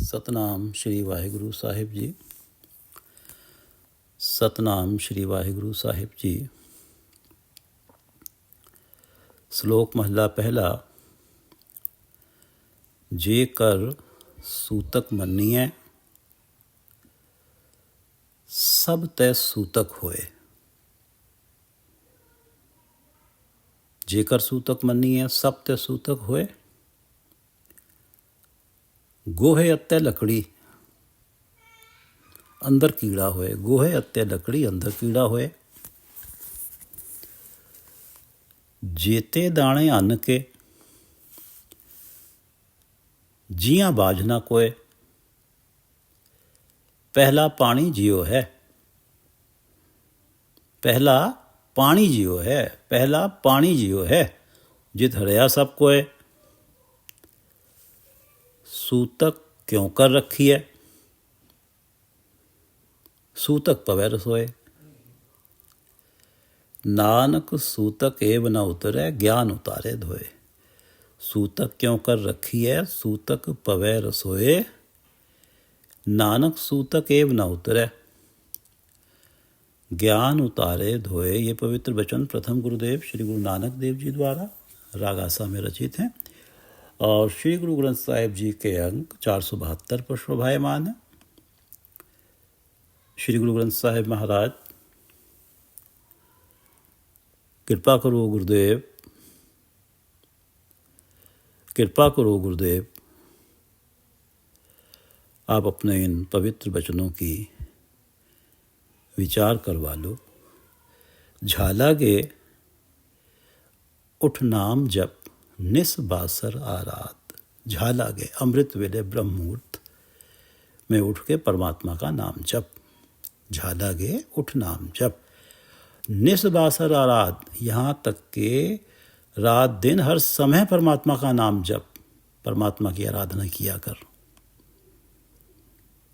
ਸਤਨਾਮ ਸ਼੍ਰੀ ਵਾਹਿਗੁਰੂ ਸਾਹਿਬ ਜੀ। ਸਤਨਾਮ ਸ਼੍ਰੀ ਵਾਹਿਗੁਰੂ ਸਾਹਿਬ ਜੀ। ਸ਼ਲੋਕ ਮਹਲਾ ਪਹਿਲਾ। ਜੇਕਰ ਸੂਤਕ ਮੰਨੀਐ ਸਭ ਤੈ ਸੂਤਕ ਹੋਏ। ਜੇਕਰ ਸੂਤਕ ਮੰਨੀਐ ਸਭ ਤੈ ਸੂਤਕ ਹੋਏ। ਗੋਹੇ ਅਤੇ ਲੱਕੜੀ ਅੰਦਰ ਕੀੜਾ ਹੋਏ। ਗੋਹੇ ਅਤੇ ਲੱਕੜੀ ਅੰਦਰ ਕੀੜਾ ਹੋਏ। ਜੇਤੇ ਦਾਣੇ ਅੰਨ ਕੇ ਜੀਆਂ ਬਾਝ ਨਾ ਕੋਏ। ਪਹਿਲਾ ਪਾਣੀ ਜਿਉ ਹੈ। ਪਹਿਲਾ ਪਾਣੀ ਜਿਉ ਹੈ। ਪਹਿਲਾ ਪਾਣੀ ਜਿਉ ਹੈ। ਜਿਤ ਹਰਿਆ ਸਭ ਕੋਏ। सूतक क्यों कर रखी है। सूतक पवै रसोए। नानक सूतक एव न उतरै ज्ञान उतारे धोए। सूतक क्यों कर रखी है। सूतक पवै रसोए। नानक सूतक एव न उतरै ज्ञान उतारे धोए। ये पवित्र वचन प्रथम गुरुदेव श्री गुरु नानक देव जी द्वारा राग आसा में रचित हैं और श्री गुरु ग्रंथ साहिब जी के अंक 472 पर शोभायमान है। श्री गुरु ग्रंथ साहिब महाराज कृपा करो गुरुदेव, कृपा करो गुरुदेव, आप अपने इन पवित्र वचनों की विचार करवा लो। झालागे उठ नाम जप निस बासर आरात। झालागे अमृत वेले ब्रह्म मुहूर्त में उठ के परमात्मा का नाम जप। झालागे उठ नाम जप निस बासर आरात। यहाँ तक के रात दिन हर समय परमात्मा का नाम जप, परमात्मा की आराधना किया कर।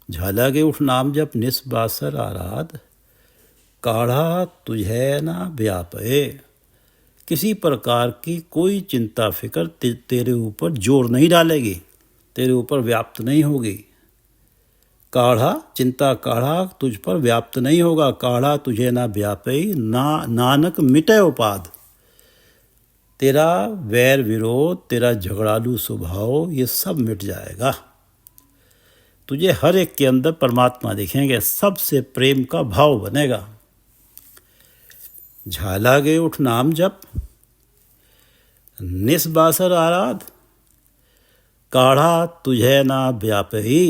झालागे उठ नाम जप निस बासर आराध। काढ़ा तुझे ना व्यापे। किसी प्रकार की कोई चिंता फिक्र तेरे ऊपर जोर नहीं डालेगी, तेरे ऊपर व्याप्त नहीं होगी। काढ़ा चिंता काढ़ा तुझ पर व्याप्त नहीं होगा। काढ़ा तुझे ना व्यापे ना नानक मिटे उपाद। तेरा वैर विरोध, तेरा झगड़ालू स्वभाव ये सब मिट जाएगा। तुझे हर एक के अंदर परमात्मा दिखेंगे, सबसे प्रेम का भाव बनेगा। झालागे उठ नाम जप निस बासर आराध। काढ़ा तुझे ना व्यापही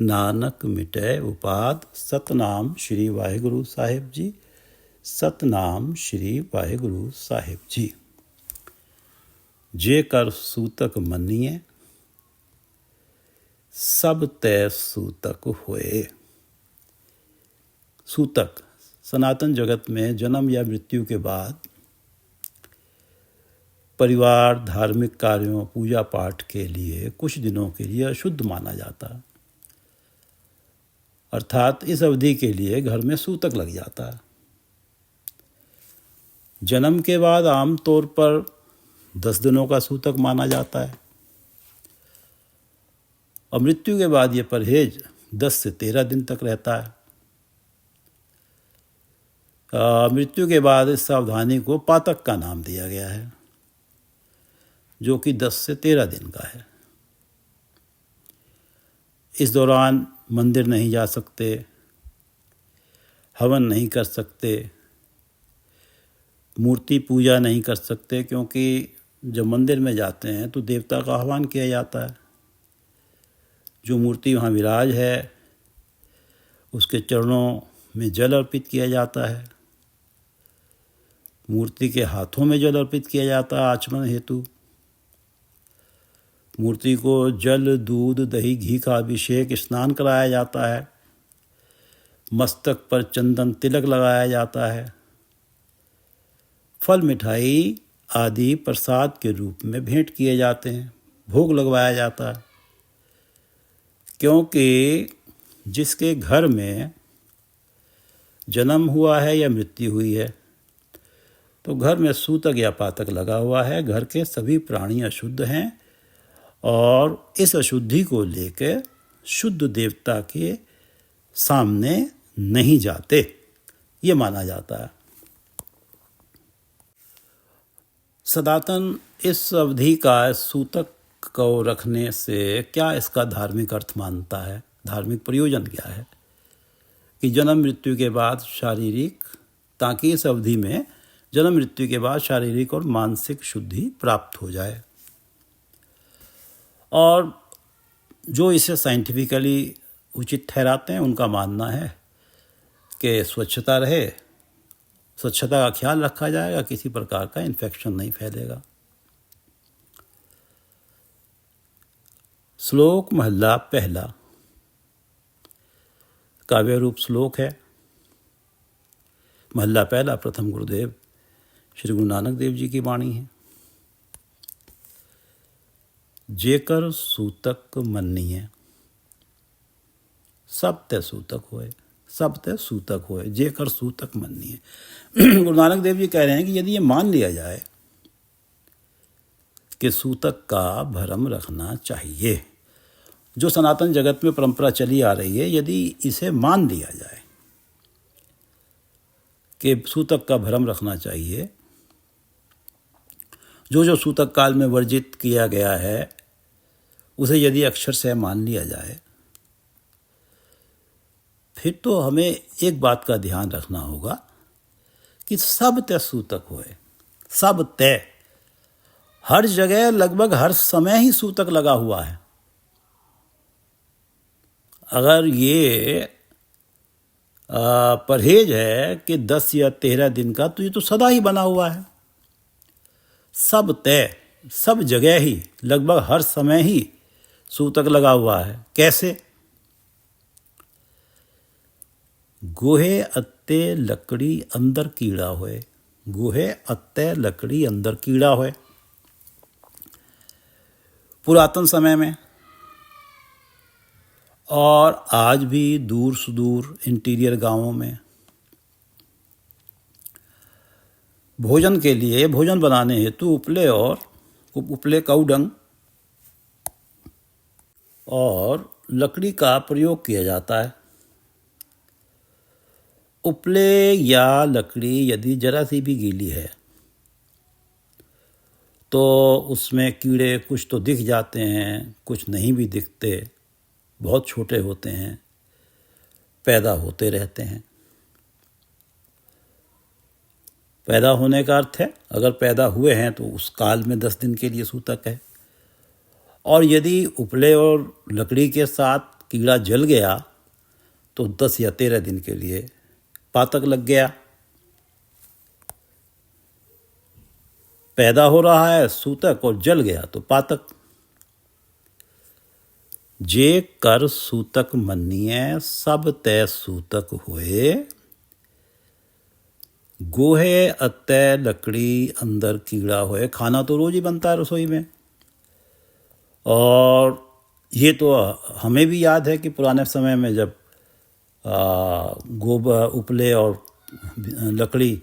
नानक मिटे उपाद। सतनाम श्री वाहिगुरु साहिब जी। सतनाम श्री वाहिगुरु साहिब जी। जेकर सूतक मन्निए सब तै सूतक होए। सूतक सनातन जगत में जन्म या मृत्यु के बाद परिवार धार्मिक कार्यों पूजा पाठ के लिए कुछ दिनों के लिए अशुद्ध माना जाता, अर्थात इस अवधि के लिए घर में सूतक लग जाता है। जन्म के बाद आमतौर पर 10 दिनों का सूतक माना जाता है और मृत्यु के बाद ये परहेज 10 से 13 दिन तक रहता है। मृत्यु के बाद इस सावधानी को पातक का नाम दिया गया है, जो कि 10 से 13 दिन का है। इस दौरान मंदिर नहीं जा सकते, हवन नहीं कर सकते, मूर्ति पूजा नहीं कर सकते, क्योंकि जब मंदिर में जाते हैं तो देवता का आह्वान किया जाता है। जो मूर्ति वहाँ विराज है उसके चरणों में जल अर्पित किया जाता है। मूर्ति के हाथों में जल अर्पित किया जाता है आचमन हेतु। मूर्ति को जल दूध दही घी का अभिषेक स्नान कराया जाता है। मस्तक पर चंदन तिलक लगाया जाता है। फल मिठाई आदि प्रसाद के रूप में भेंट किए जाते हैं। भोग लगवाया जाता है, क्योंकि जिसके घर में जन्म हुआ है या मृत्यु हुई है तो घर में सूतक या पातक लगा हुआ है। घर के सभी प्राणी अशुद्ध हैं और इस अशुद्धि को लेकर शुद्ध देवता के सामने नहीं जाते, ये माना जाता है। सनातन इस अवधि का सूतक को रखने से क्या इसका धार्मिक अर्थ मानता है, धार्मिक प्रयोजन क्या है कि जन्म मृत्यु के बाद शारीरिक, ताकि इस अवधि में जन्म मृत्यु के बाद शारीरिक और मानसिक शुद्धि प्राप्त हो जाए। और जो इसे साइंटिफिकली उचित ठहराते हैं उनका मानना है कि स्वच्छता रहे, स्वच्छता का ख्याल रखा जाएगा, किसी प्रकार का इन्फेक्शन नहीं फैलेगा। श्लोक महला पहला, काव्य रूप श्लोक है। महला पहला प्रथम गुरुदेव श्री गुरु नानक देव जी की वाणी है। जेकर सूतक मन्नीय, सब ते सूतक होए, सब ते सूतक होए, जेकर सूतक मन्नीय। गुरु नानक देव जी कह रहे हैं कि यदि ये मान लिया जाए कि सूतक का भरम रखना चाहिए, जो सनातन जगत में परंपरा चली आ रही है, यदि इसे मान लिया जाए कि सूतक का भरम रखना चाहिए, जो सूतक काल में वर्जित किया गया है उसे यदि अक्षर से मान लिया जाए, फिर तो हमें एक बात का ध्यान रखना होगा कि सब तय सूतक होए, सब तय, हर जगह लगभग हर समय ही सूतक लगा हुआ है। अगर ये परहेज है कि 10 या 13 दिन का, तो ये तो सदा ही बना हुआ है। सब तय, सब जगह ही, लगभग हर समय ही सूतक लगा हुआ है। कैसे? गोहे अत्ते लकड़ी अंदर कीड़ा होए, गोहे अत्ते लकड़ी अंदर कीड़ा होए। पुरातन समय में और आज भी दूर सुदूर इंटीरियर गांवों में भोजन के लिए, भोजन बनाने हेतु उपले काउडंग और लकड़ी का प्रयोग किया जाता है। उपले या लकड़ी यदि जरा सी भी गीली है तो उसमें कीड़े कुछ तो दिख जाते हैं, कुछ नहीं भी दिखते, बहुत छोटे होते हैं, पैदा होते रहते हैं। पैदा होने का अर्थ है अगर पैदा हुए हैं तो उस काल में 10 दिन के लिए सूतक है। और यदि उपले और लकड़ी के साथ कीड़ा जल गया तो 10 या 13 दिन के लिए पातक लग गया। पैदा हो रहा है सूतक और जल गया तो पातक। जे कर सूतक मन्निए, सब तय सूतक होए, गोहे अतः लकड़ी अंदर कीड़ा होए। खाना तो रोज ही बनता है रसोई में, और ये तो हमें भी याद है कि पुराने समय में जब गोबर, उपले और लकड़ी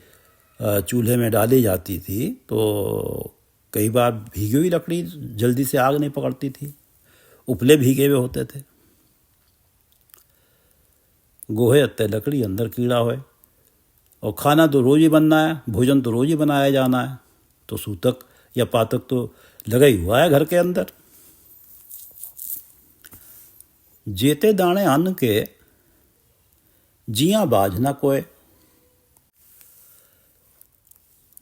चूल्हे में डाली जाती थी तो कई बार भीगी हुई लकड़ी जल्दी से आग नहीं पकड़ती थी, उपले भीगे हुए होते थे। गोहे अत्ते लकड़ी अंदर कीड़ा होए, और खाना तो रोज ही बनना है, भोजन तो रोज ही बनाया जाना है, तो सूतक या पातक तो लगा ही हुआ है घर के अंदर। जेते दाने अन्न के जियां बाज ना कोय।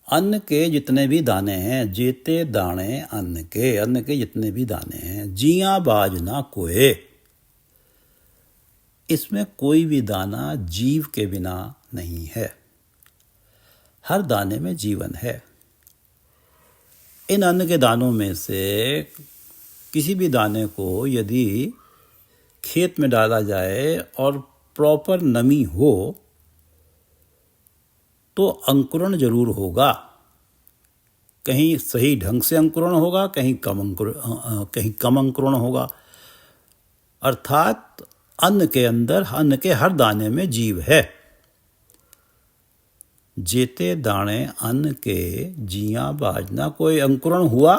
अन्न के जितने भी दाने हैं, जेते दाने अन्न के जितने भी दाने हैं, जियां बाज ना कोय। इसमें कोई भी दाना जीव के बिना नहीं है, हर दाने में जीवन है। इन अन्न के दानों में से किसी भी दाने को यदि खेत में डाला जाए और प्रॉपर नमी हो तो अंकुरण जरूर होगा। कहीं सही ढंग से अंकुरण होगा, कहीं कम अंकुरण होगा। अर्थात अन्न के अंदर, अन्न के हर दाने में जीव है। जेते दाने अन्न के जियां बाजना, कोई अंकुरण हुआ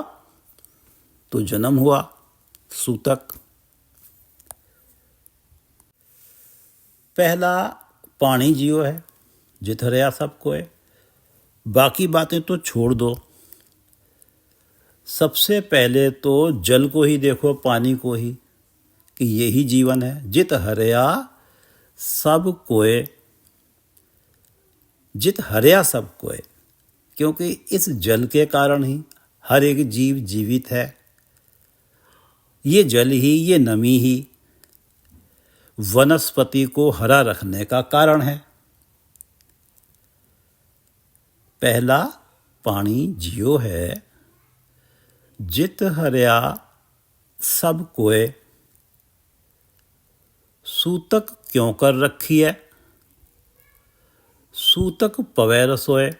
तो जन्म हुआ, सूतक। पहला पानी जियो है, जित हरया सब कोय। बाकी बातें तो छोड़ दो। सबसे पहले तो जल को ही देखो, पानी को ही, कि यही जीवन है। जित हरया सब कोय, जित हरया सब कोय, क्योंकि इस जल के कारण ही हर एक जीव जीवित है। ये जल ही, ये नमी ही वनस्पति को हरा रखने का कारण है। पहला पानी जियो है, जित हरया सब कोय। सूतक क्यों कर रखी है? सूतक पवै रसोए।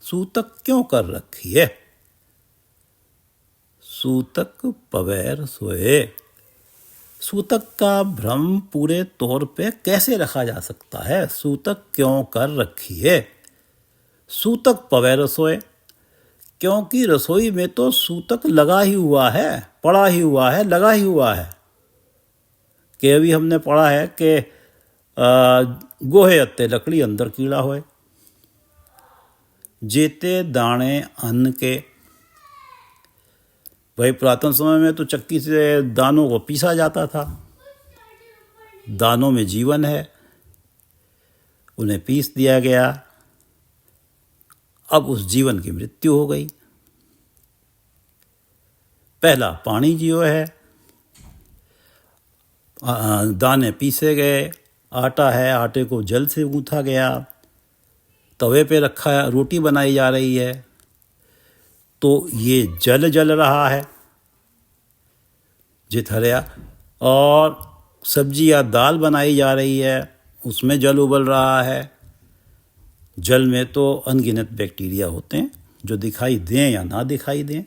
सूतक क्यों कर रखी है? सूतक पवै रसोए। सूतक का भ्रम पूरे तौर पे कैसे रखा जा सकता है? सूतक क्यों कर रखी है? सूतक पवै रसोए, क्योंकि रसोई में तो सूतक लगा ही हुआ है, पड़ा ही हुआ है, लगा ही हुआ है। कि अभी हमने पढ़ा है कि गोहे अत्ते लकड़ी अंदर कीड़ा होए। जेते दाने अन्न के। भाई पुरातन समय में तो चक्की से दानों को पीसा जाता था। दानों में जीवन है, उन्हें पीस दिया गया, अब उस जीवन की मृत्यु हो गई। पहला पानी जियो है, दाने पीसे गए। आटा है, आटे को जल से गूंथा गया, तवे पे रखा, रोटी बनाई जा रही है, तो ये जल जल रहा है, जित हरया। और सब्जी या दाल बनाई जा रही है, उसमें जल उबल रहा है। जल में तो अनगिनत बैक्टीरिया होते हैं, जो दिखाई दें या ना दिखाई दें।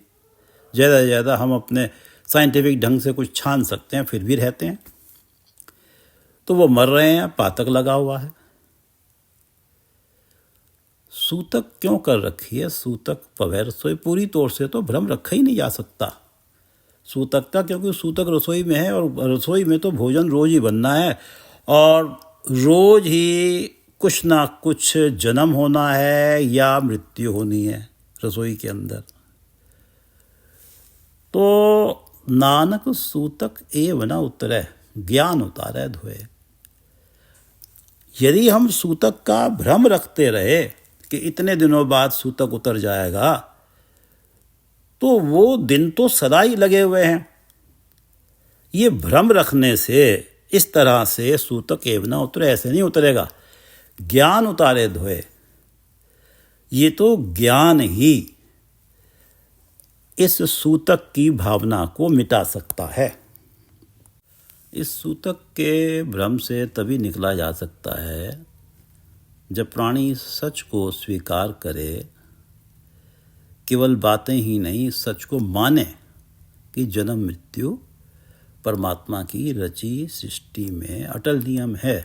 ज़्यादा से ज़्यादा हम अपने साइंटिफिक ढंग से कुछ छान सकते हैं, फिर भी रहते हैं। तो वो मर रहे हैं, पातक लगा हुआ है। सूतक क्यों कर रखी है? सूतक पवै रसोई। पूरी तौर से तो भ्रम रखा ही नहीं जा सकता सूतक का, क्योंकि सूतक रसोई में है, और रसोई में तो भोजन रोज ही बनना है, और रोज ही कुछ ना कुछ जन्म होना है या मृत्यु होनी है रसोई के अंदर। तो नानक सूतक एव न उतरै, ज्ञान उतारै धोए। यदि हम सूतक का भ्रम रखते रहे कि इतने दिनों बाद सूतक उतर जाएगा, तो वो दिन तो सदा ही लगे हुए हैं। ये भ्रम रखने से, इस तरह से सूतक एव न उतरे, ऐसे नहीं उतरेगा। ज्ञान उतारे धोए, ये तो ज्ञान ही इस सूतक की भावना को मिटा सकता है। इस सूतक के भ्रम से तभी निकला जा सकता है जब प्राणी सच को स्वीकार करे, केवल बातें ही नहीं, सच को माने कि जन्म मृत्यु परमात्मा की रची सृष्टि में अटल नियम है,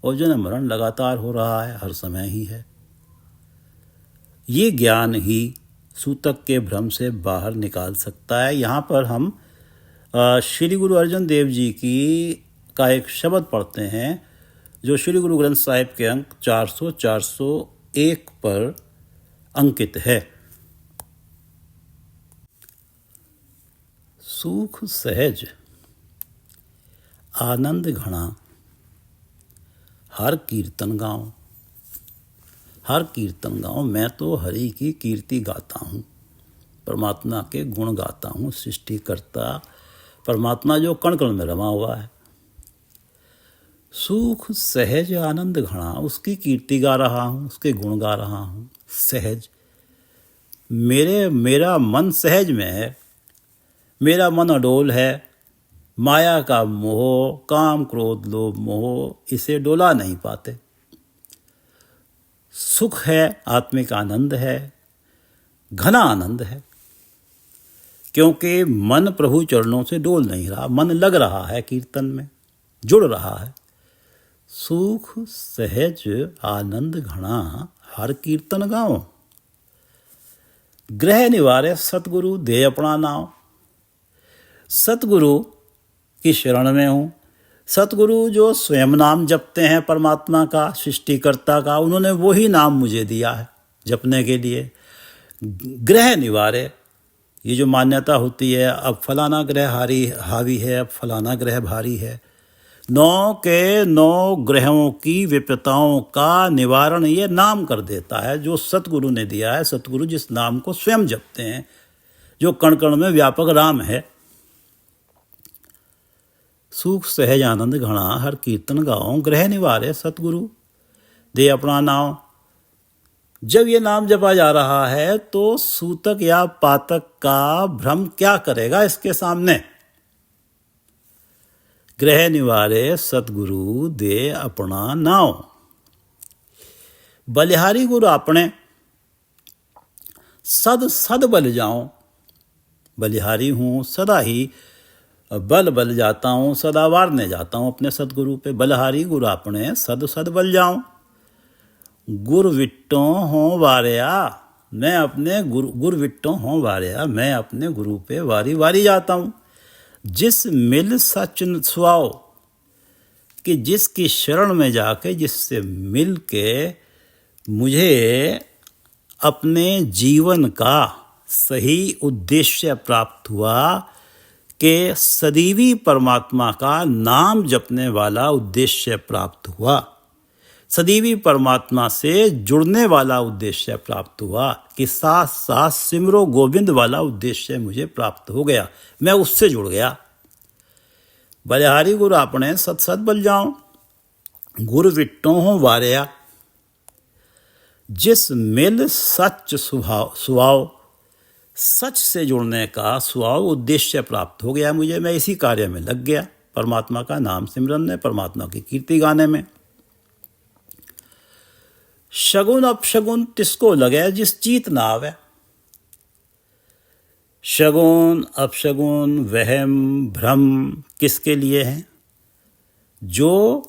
और जन्म मरण लगातार हो रहा है, हर समय ही है। ये ज्ञान ही सूतक के भ्रम से बाहर निकाल सकता है। यहाँ पर हम श्री गुरु अर्जन देव जी का एक शब्द पढ़ते हैं, जो श्री गुरु ग्रंथ साहिब के अंक 400-401 पर अंकित है। सुख सहज आनंद घना, हर कीर्तन गाँव। हर कीर्तन गाँव, मैं तो हरि की कीर्ति गाता हूँ, परमात्मा के गुण गाता हूँ। सृष्टिकर्ता परमात्मा जो कण कण में रमा हुआ है। सुख सहज आनंद घना, उसकी कीर्ति गा रहा हूँ, उसके गुण गा रहा हूँ। सहज, मेरा मन सहज में है, मेरा मन अडोल है। माया का मोह, काम क्रोध लोभ मोह इसे डोला नहीं पाते। सुख है, आत्मिक आनंद है, घना आनंद है, क्योंकि मन प्रभु चरणों से डोल नहीं रहा, मन लग रहा है कीर्तन में, जुड़ रहा है। सुख सहज आनंद घना, हर कीर्तन गाँव। ग्रह निवारे सतगुरु दे अपना नाव। सतगुरु की शरण में हूँ। सतगुरु जो स्वयं नाम जपते हैं परमात्मा का, सृष्टिकर्ता का, उन्होंने वही नाम मुझे दिया है जपने के लिए। ग्रह निवारे, ये जो मान्यता होती है अब फलाना ग्रह हावी है, अब फलाना ग्रह भारी है, 9 के 9 ग्रहों की विपत्ताओं का निवारण ये नाम कर देता है जो सतगुरु ने दिया है। सतगुरु जिस नाम को स्वयं जपते हैं, जो कण कण में व्यापक राम है। सुख सहज आनंद घना हर कीर्तन गाओ, ग्रह निवारे सतगुरु दे अपना नाम। जब ये नाम जपा जा रहा है तो सूतक या पातक का भ्रम क्या करेगा इसके सामने। ग्रह निवारे सतगुरु दे अपना नाम। बलिहारी गुरु अपने सद सद बल जाऊं। बलिहारी हूँ, सदा ही बल जाता हूँ, सदा वारने जाता हूँ अपने सतगुरु पे। बलिहारी गुरु अपने सद सद बल जाऊं। गुर विट्टों हों वारिया, मैं अपने गुर विट्टों हों वारिया, मैं अपने गुरु पे वारी वारी जाता हूँ। जिस मिल सच सुआओ, कि जिसकी शरण में जाके, जिससे मिल के मुझे अपने जीवन का सही उद्देश्य प्राप्त हुआ, कि सदैवी परमात्मा का नाम जपने वाला उद्देश्य प्राप्त हुआ, सदैवी परमात्मा से जुड़ने वाला उद्देश्य प्राप्त हुआ, कि साथ साथ सिमरो गोविंद वाला उद्देश्य मुझे प्राप्त हो गया, मैं उससे जुड़ गया। बलिहारी गुरु अपने सत सत बल जाऊं। गुरु विट्टों हों वारिया, जिस मिल सच सुभाव, सच से जुड़ने का स्वभाव उद्देश्य प्राप्त हो गया मुझे, मैं इसी कार्य में लग गया, परमात्मा का नाम सिमरन में, परमात्मा की कीर्ति गाने में। शगुन अपशगुन तिसको लगे जिस चीत ना आवे। शगुन अपशगुन वहम भ्रम किसके लिए है? जो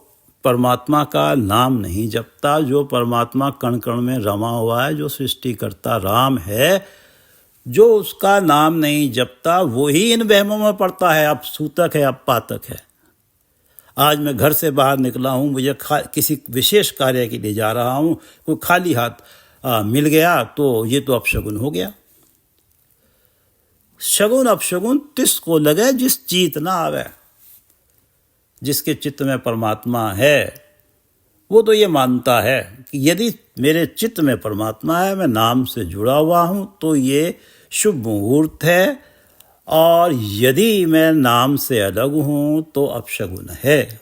परमात्मा का नाम नहीं जपता, जो परमात्मा कण कण में रमा हुआ है, जो सृष्टिकर्ता राम है, जो उसका नाम नहीं जपता, वही इन वहमों में पड़ता है। अब सूतक है, अब पातक है। आज मैं घर से बाहर निकला हूँ, मुझे किसी विशेष कार्य के लिए जा रहा हूँ, कोई खाली हाथ मिल गया तो ये तो अपशगुन हो गया। शगुन अपशगुन तिसको लगे जिस चीत ना आवे। जिसके चित्त में परमात्मा है वो तो ये मानता है कि यदि मेरे चित्त में परमात्मा है, मैं नाम से जुड़ा हुआ हूँ, तो ये शुभ मुहूर्त है, और यदि मैं नाम से अलग हूँ तो अपशगुन है।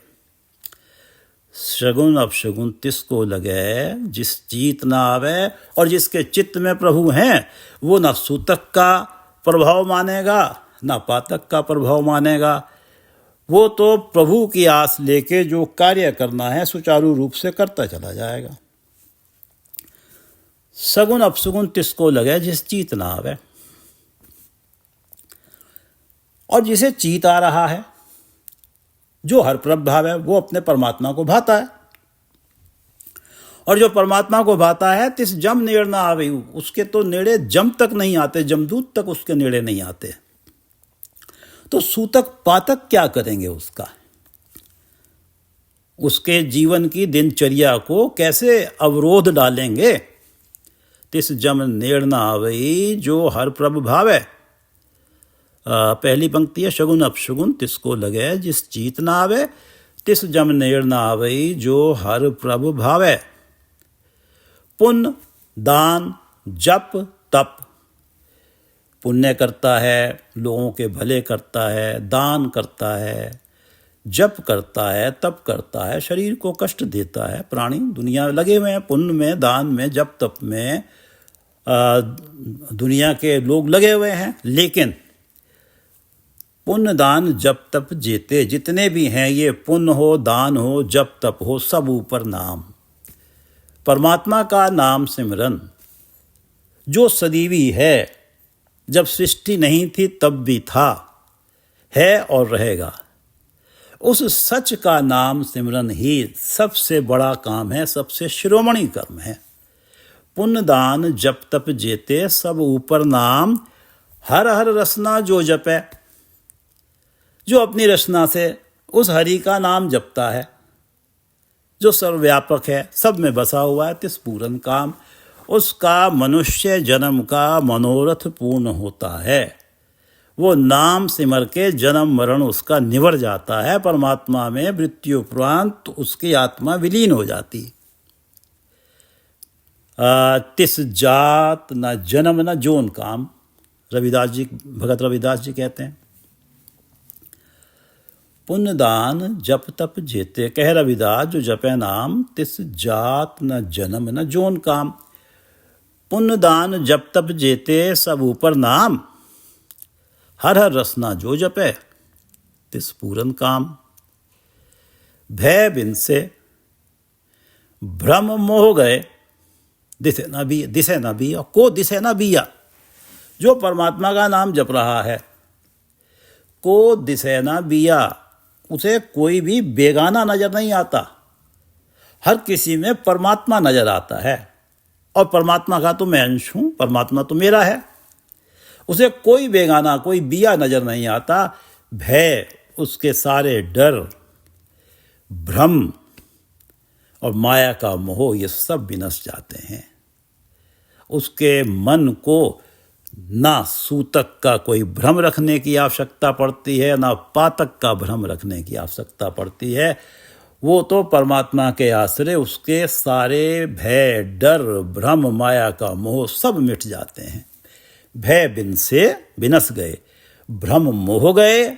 शगुन अपशगुन तिसको लगे जिस चीत ना आवे। और जिसके चित्त में प्रभु हैं वो ना सूतक का प्रभाव मानेगा, ना पातक का प्रभाव मानेगा। वो तो प्रभु की आस लेके जो कार्य करना है सुचारू रूप से करता चला जाएगा। सगुन अपसगुन तिसको लगे जिस चीत ना आवे। और जिसे चीत आ रहा है, जो हर प्रभाव है, वो अपने परमात्मा को भाता है। और जो परमात्मा को भाता है तिस जम नेड़ ना आवे, उसके तो नेड़े जम तक नहीं आते, जमदूत तक उसके नेड़े नहीं आते। तो सूतक पातक क्या करेंगे उसके जीवन की दिनचर्या को कैसे अवरोध डालेंगे। तिस जम नेड़ ना आवई जो हर प्रभ भावे। पहली पंक्ति है, शगुन अपशगुन तिसको लगे जिस चीत ना आवे, तिस जम नेड़ ना आवई जो हर प्रभ भावे। पुण्य दान जप तप, पुण्य करता है, लोगों के भले करता है, दान करता है, जप करता है, तप करता है, शरीर को कष्ट देता है। प्राणी दुनिया में लगे हुए हैं, पुण्य में, दान में, जप तप में दुनिया के लोग लगे हुए हैं। लेकिन पुण्य दान जप तप जेते जितने भी हैं, ये पुण्य हो, दान हो, जप तप हो, सब ऊपर नाम, परमात्मा का नाम सिमरन, जो सदैवी है, जब सृष्टि नहीं थी तब भी था, है और रहेगा। उस सच का नाम सिमरन ही सबसे बड़ा काम है, सबसे शिरोमणि कर्म है। पुण्य दान जप तप जेते सब ऊपर नाम, हर हर रसना जो जपे। जो अपनी रचना से उस हरि का नाम जपता है, जो सर्वव्यापक है, सब में बसा हुआ है, तिस पूरन काम, उसका मनुष्य जन्म का मनोरथ पूर्ण होता है। वो नाम सिमर के जन्म मरण उसका निवर जाता है, परमात्मा में मृत्यु उपरांत उसकी आत्मा विलीन हो जाती। तिस जात न जन्म न जोन काम, रविदास जी, भगत रविदास जी कहते हैं। पुण्य दान जप तप जेते, कह रविदास जो जपे नाम, तिस जात न जन्म न जोन काम। पुण्य दान जप तप जेते, सब ऊपर नाम, हर हर रसना जो जपे, तिस पूरन काम। भय बिन से भ्रम मोह गए, दिसे न बिया, को दिसे न बिया। जो परमात्मा का नाम जप रहा है, को दिसे न बिया, उसे कोई भी बेगाना नजर नहीं आता। हर किसी में परमात्मा नजर आता है, और परमात्मा का तो मैं अंश हूं, परमात्मा तो मेरा है। उसे कोई बेगाना, कोई बिया नजर नहीं आता। भय, उसके सारे डर, भ्रम और माया का मोह, ये सब विनश जाते हैं। उसके मन को ना सूतक का कोई भ्रम रखने की आवश्यकता पड़ती है, ना पातक का भ्रम रखने की आवश्यकता पड़ती है। वो तो परमात्मा के आश्रय उसके सारे भय, डर, भ्रम, माया का मोह सब मिट जाते हैं। भय बिन से बिनस गए, भ्रम मोह गए,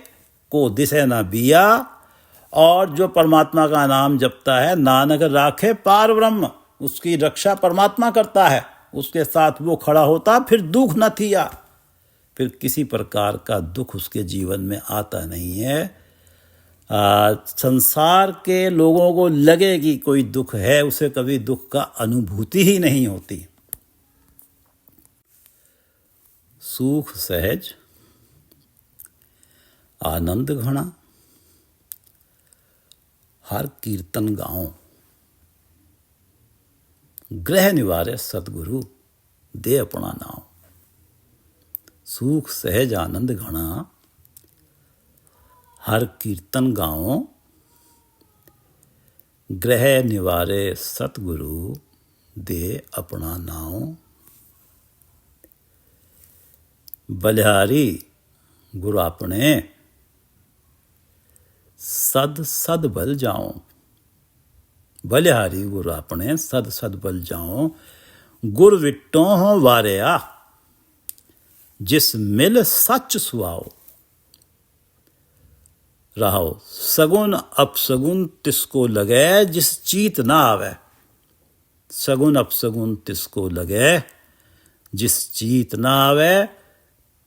को दिसे न बिया। और जो परमात्मा का नाम जपता है, नानक राखे पार ब्रह्म, उसकी रक्षा परमात्मा करता है, उसके साथ वो खड़ा होता, फिर दुख न थिया। फिर किसी प्रकार का दुख उसके जीवन में आता नहीं है। संसार के लोगों को लगे कि कोई दुख है, उसे कभी दुख का अनुभूति ही नहीं होती। सुख सहज आनंद घना, हर कीर्तन गाओ, ग्रह निवारे सतगुरु दे अपना नाम। सुख सहज आनंद घना, हर कीर्तन गाओ, ग्रह निवारे सतगुरु दे अपना नाम। बलिहारी गुरु अपने, सद सद बल जाओ। बलिहारी गुरु अपने, सद सद बल जाओ। गुर विट्टों हो वारिया, जिस मिल सच सुआओ। रहो सगुन अपसगुन तिसको लगे, जिस चीत ना आवे। सगुन अपसगुन तिसको लगे, जिस चीत ना आवे।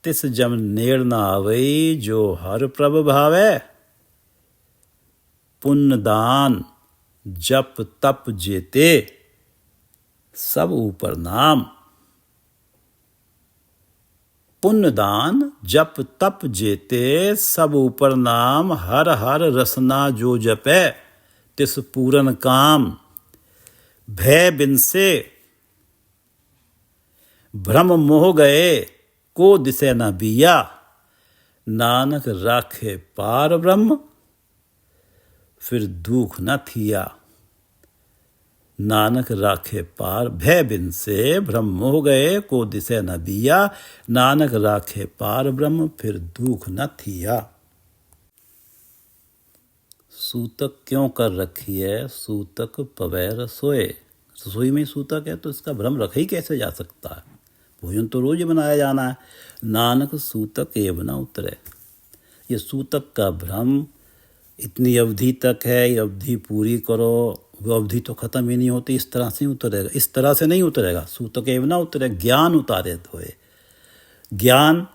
तिस जम नेड़ ना आवई, जो हर प्रभ भावे। पुण्य दान जप तप जेते, सब ऊपर नाम। पुण्य दान जप तप जेते, सब ऊपर नाम। हर हर रसना जो जपे, तिस पूरन काम। भय बिन से भ्रम मोह गए, को दिसे न बिया। नानक राखे पार ब्रह्म, फिर दुख न थिया। नानक राखे पार, भय बिन से भ्रम मोह गए, को दिसे न बिया। नानक राखे पार ब्रह्म, फिर दुख न थिया। सूतक क्यों कर रखी है? सूतक पवै रसोए। रसोई में सूतक है तो इसका भ्रम रख ही कैसे जा सकता है? भोजन तो रोज बनाया जाना है। नानक सूतक एव न उतरे। ये सूतक का भ्रम इतनी अवधि तक है, ये अवधि पूरी करो, वो अवधि तो खत्म ही नहीं होती। इस तरह से उतरेगा, इस तरह से नहीं उतरेगा। सूतक एव न उतरे, ज्ञान उतारे धोए। ज्ञान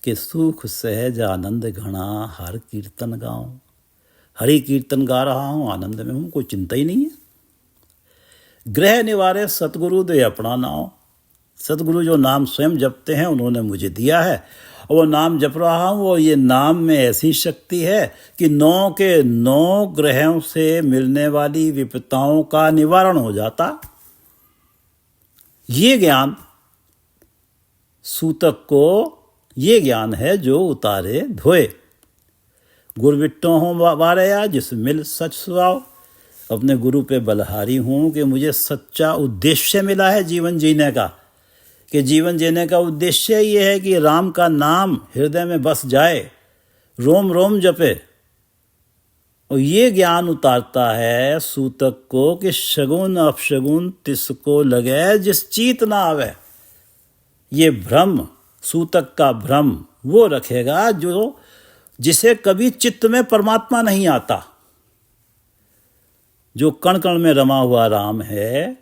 के सुख सहज आनंद घना, हर कीर्तन गाओ। हरि कीर्तन गा रहा हूँ, आनंद में हूँ, कोई चिंता ही नहीं है। ग्रह निवारे सतगुरु दे अपना नाम। सतगुरु जो नाम स्वयं जपते हैं, उन्होंने मुझे दिया है, और वो नाम जप रहा हूँ। वो ये नाम में ऐसी शक्ति है कि 9 के 9 ग्रहों से मिलने वाली विपत्ताओं का निवारण हो जाता। ये ज्ञान सूतक को, ये ज्ञान है जो उतारे धोए। गुर विट्टो हो वारया जिस मिल सच सुभाव। अपने गुरु पे बलहारी हूँ कि मुझे सच्चा उद्देश्य मिला है जीवन जीने का, कि जीवन जीने का उद्देश्य ये है कि राम का नाम हृदय में बस जाए, रोम रोम जपे। और ये ज्ञान उतारता है सूतक को कि शगुन अपशगुन तिसको लगे जिस चीत ना आवे। ये भ्रम, सूतक का भ्रम वो रखेगा जिसे कभी चित्त में परमात्मा नहीं आता। जो कण कण में रमा हुआ राम है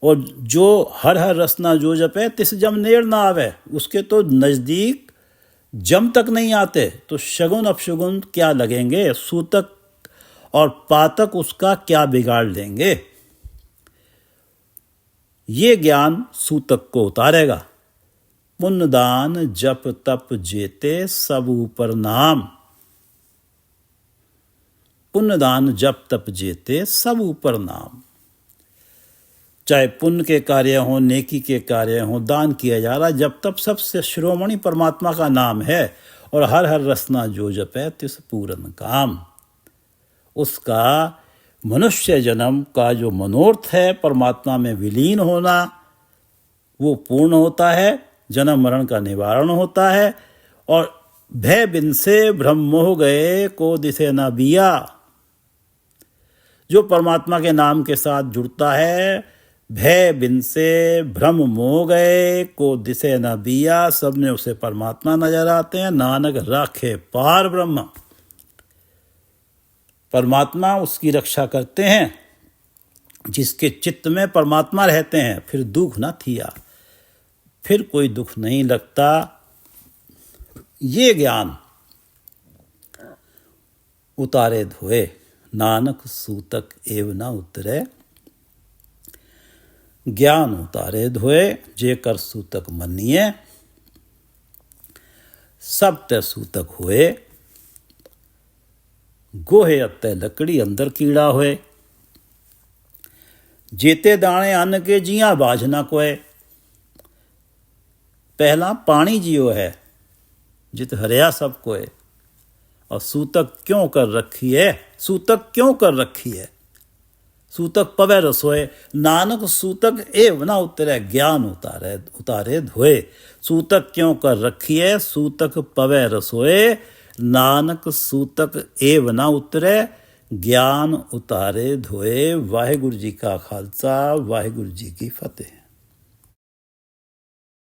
और जो हर हर रसना जो जपे तिस जम नेड़ ना आवे, उसके तो नज़दीक जम तक नहीं आते। तो शगुन अपशगुन क्या लगेंगे, सूतक और पातक उसका क्या बिगाड़ लेंगे। ये ज्ञान सूतक को उतारेगा। पुण्य दान जप तप जेते सब ऊपर नाम। पुण्य दान जप तप जेते सब ऊपर नाम। चाहे पुण्य के कार्य हो, नेकी के कार्य हो, दान किया जा रहा, जब तब सबसे शिरोमणि परमात्मा का नाम है। और हर हर रसना जो जपे तिस पूरन काम। उसका मनुष्य जन्म का जो मनोर्थ है परमात्मा में विलीन होना, वो पूर्ण होता है। जन्म मरण का निवारण होता है। और भय बिन से भ्रम मोह गए को दिसे न बिया। जो परमात्मा के नाम के साथ जुड़ता है, भय बिन से भ्रम मोह गए को दिसे न बिया, सबने उसे परमात्मा नजर आते हैं। नानक राखे पार ब्रह्म। परमात्मा उसकी रक्षा करते हैं जिसके चित्त में परमात्मा रहते हैं। फिर दुख न थिया, फिर कोई दुख नहीं लगता। ये ज्ञान उतारे धोए, नानक सूतक एव न उतरे। ज्ञान उतारे धोए जे कर सूतक मनिए। सब ते सूतक होए, गोहे अत्ते लकड़ी अंदर कीड़ा होए। जेते दाणे अन्न के जिया बाझ ना कोय। पहला पानी जियो है जित हरिया सब कोय। और सूतक क्यों कर रखी है, सूतक क्यों कर रखी है। सूतक पवे रसोए, नानक सूतक एव ना उतरे। ज्ञान उतारे धोए। सूतक क्यों कर रखी है, सूतक पवे रसोए, नानक सूतक एव ना उतरे। ज्ञान उतारे धोए। वाहिगुरु जी का खालसा, वाहिगुरु जी की फतेह।